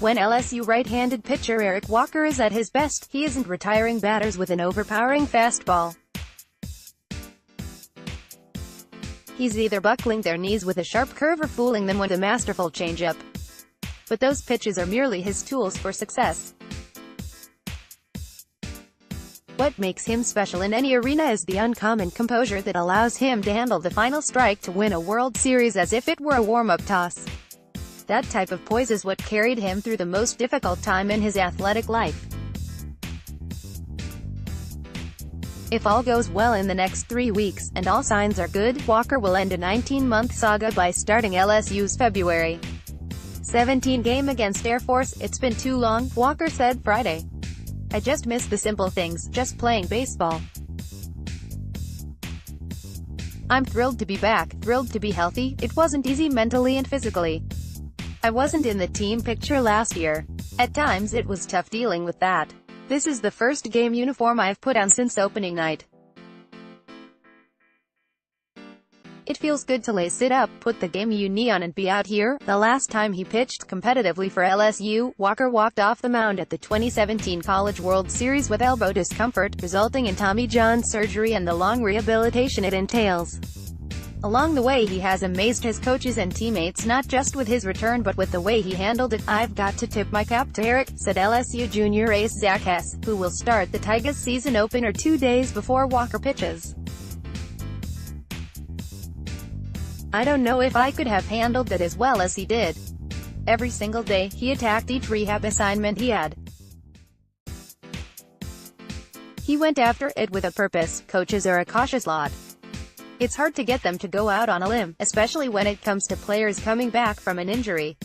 When LSU right-handed pitcher Eric Walker is at his best, he isn't retiring batters with an overpowering fastball. He's either buckling their knees with a sharp curve or fooling them with a masterful changeup. But those pitches are merely his tools for success. What makes him special in any arena is the uncommon composure that allows him to handle the final strike to win a World Series as if it were a warm-up toss. That type of poise is what carried him through the most difficult time in his athletic life. If all goes well in the next 3 weeks, and all signs are good, Walker will end a 19-month saga by starting LSU's February 17 game against Air Force. "It's been too long," Walker said Friday. "I just miss the simple things, just playing baseball. I'm thrilled to be back, thrilled to be healthy. It wasn't easy mentally and physically. I wasn't in the team picture last year. At times it was tough dealing with that. This is the first game uniform I've put on since opening night. It feels good to sit up, put the game you knee on and be out here." The last time he pitched competitively for LSU, Walker walked off the mound at the 2017 College World Series with elbow discomfort, resulting in Tommy John surgery and the long rehabilitation it entails. Along the way he has amazed his coaches and teammates not just with his return but with the way he handled it. "I've got to tip my cap to Eric," said LSU junior ace Zach Hess, who will start the Tigers season opener 2 days before Walker pitches. "I don't know if I could have handled it as well as he did. Every single day, he attacked each rehab assignment he had. He went after it with a purpose. Coaches are a cautious lot. It's hard to get them to go out on a limb, especially when it comes to players coming back from an injury."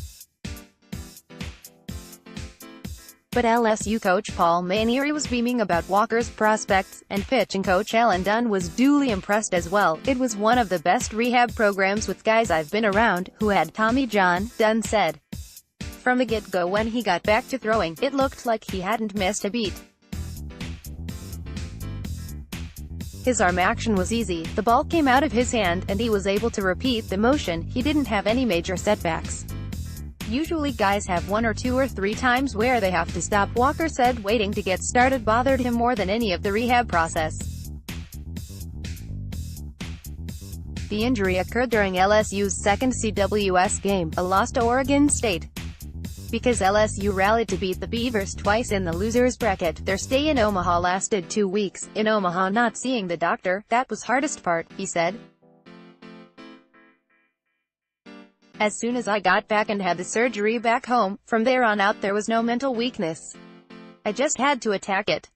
But LSU coach Paul Mainieri was beaming about Walker's prospects, and pitching coach Alan Dunn was duly impressed as well. "It was one of the best rehab programs with guys I've been around, who had Tommy John," Dunn said. "From the get-go when he got back to throwing, it looked like he hadn't missed a beat. His arm action was easy, the ball came out of his hand, and he was able to repeat the motion. He didn't have any major setbacks. Usually guys have 1 or 2 or 3 times where they have to stop," Walker said. "Waiting to get started bothered him more than any of the rehab process." The injury occurred during LSU's second CWS game, a loss to Oregon State. Because LSU rallied to beat the Beavers twice in the losers bracket, their stay in Omaha lasted 2 weeks. "In Omaha not seeing the doctor, that was hardest part," he said. "As soon as I got back and had the surgery back home, from there on out there was no mental weakness. I just had to attack it.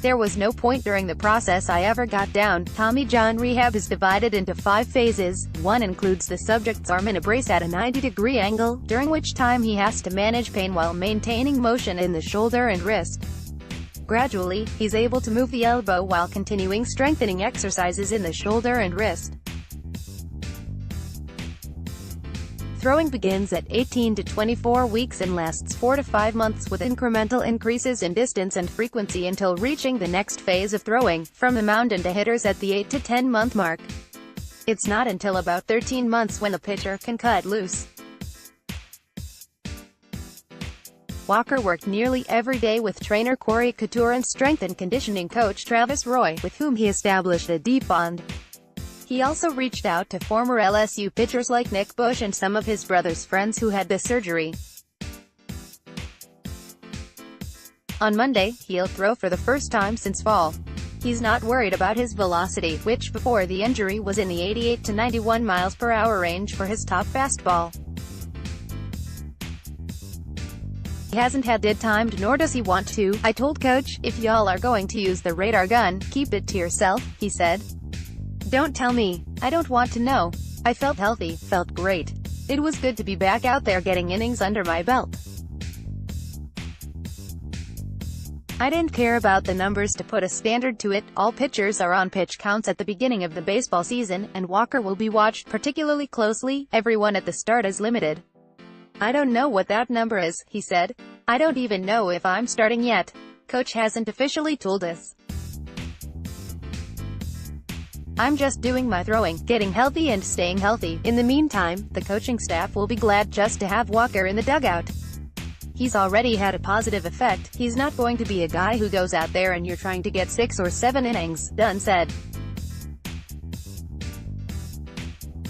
There was no point during the process I ever got down." Tommy John rehab is divided into 5 phases. One includes the subject's arm in a brace at a 90-degree angle, during which time he has to manage pain while maintaining motion in the shoulder and wrist. Gradually, he's able to move the elbow while continuing strengthening exercises in the shoulder and wrist. Throwing begins at 18 to 24 weeks and lasts 4 to 5 months with incremental increases in distance and frequency until reaching the next phase of throwing, from the mound into hitters at the 8 to 10 month mark. It's not until about 13 months when the pitcher can cut loose. Walker worked nearly every day with trainer Corey Couture and strength and conditioning coach Travis Roy, with whom he established a deep bond. He also reached out to former LSU pitchers like Nick Bush and some of his brother's friends who had the surgery. On Monday, he'll throw for the first time since fall. He's not worried about his velocity, which before the injury was in the 88 to 91 miles per hour range for his top fastball. He hasn't had it timed, nor does he want to. "I told coach, if y'all are going to use the radar gun, keep it to yourself," he said. "Don't tell me. I don't want to know. I felt healthy, felt great. It was good to be back out there getting innings under my belt. I didn't care about the numbers to put a standard to it. All pitchers are on pitch counts at the beginning of the baseball season, and Walker will be watched particularly closely. Everyone at the start is limited. I don't know what that number is," he said. "I don't even know if I'm starting yet. Coach hasn't officially told us." I'm just doing my throwing, getting healthy and staying healthy. In the meantime, the coaching staff will be glad just to have Walker in the dugout. He's already had a positive effect. He's not going to be a guy who goes out there and you're trying to get 6 or 7 innings, Dunn said.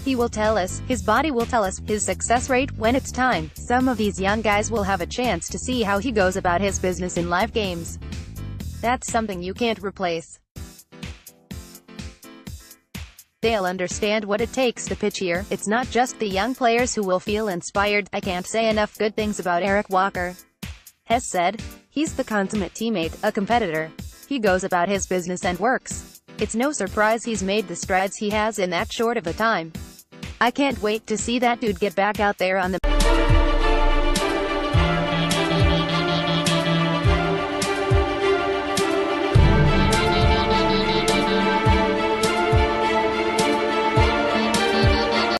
He will tell us, his body will tell us, his success rate, when it's time. Some of these young guys will have a chance to see how he goes about his business in live games. That's something you can't replace. They'll understand what it takes to pitch here. It's not just the young players who will feel inspired. I can't say enough good things about Eric Walker, Hess said. He's the consummate teammate, a competitor. He goes about his business and works. It's no surprise he's made the strides he has in that short of a time. I can't wait to see that dude get back out there on the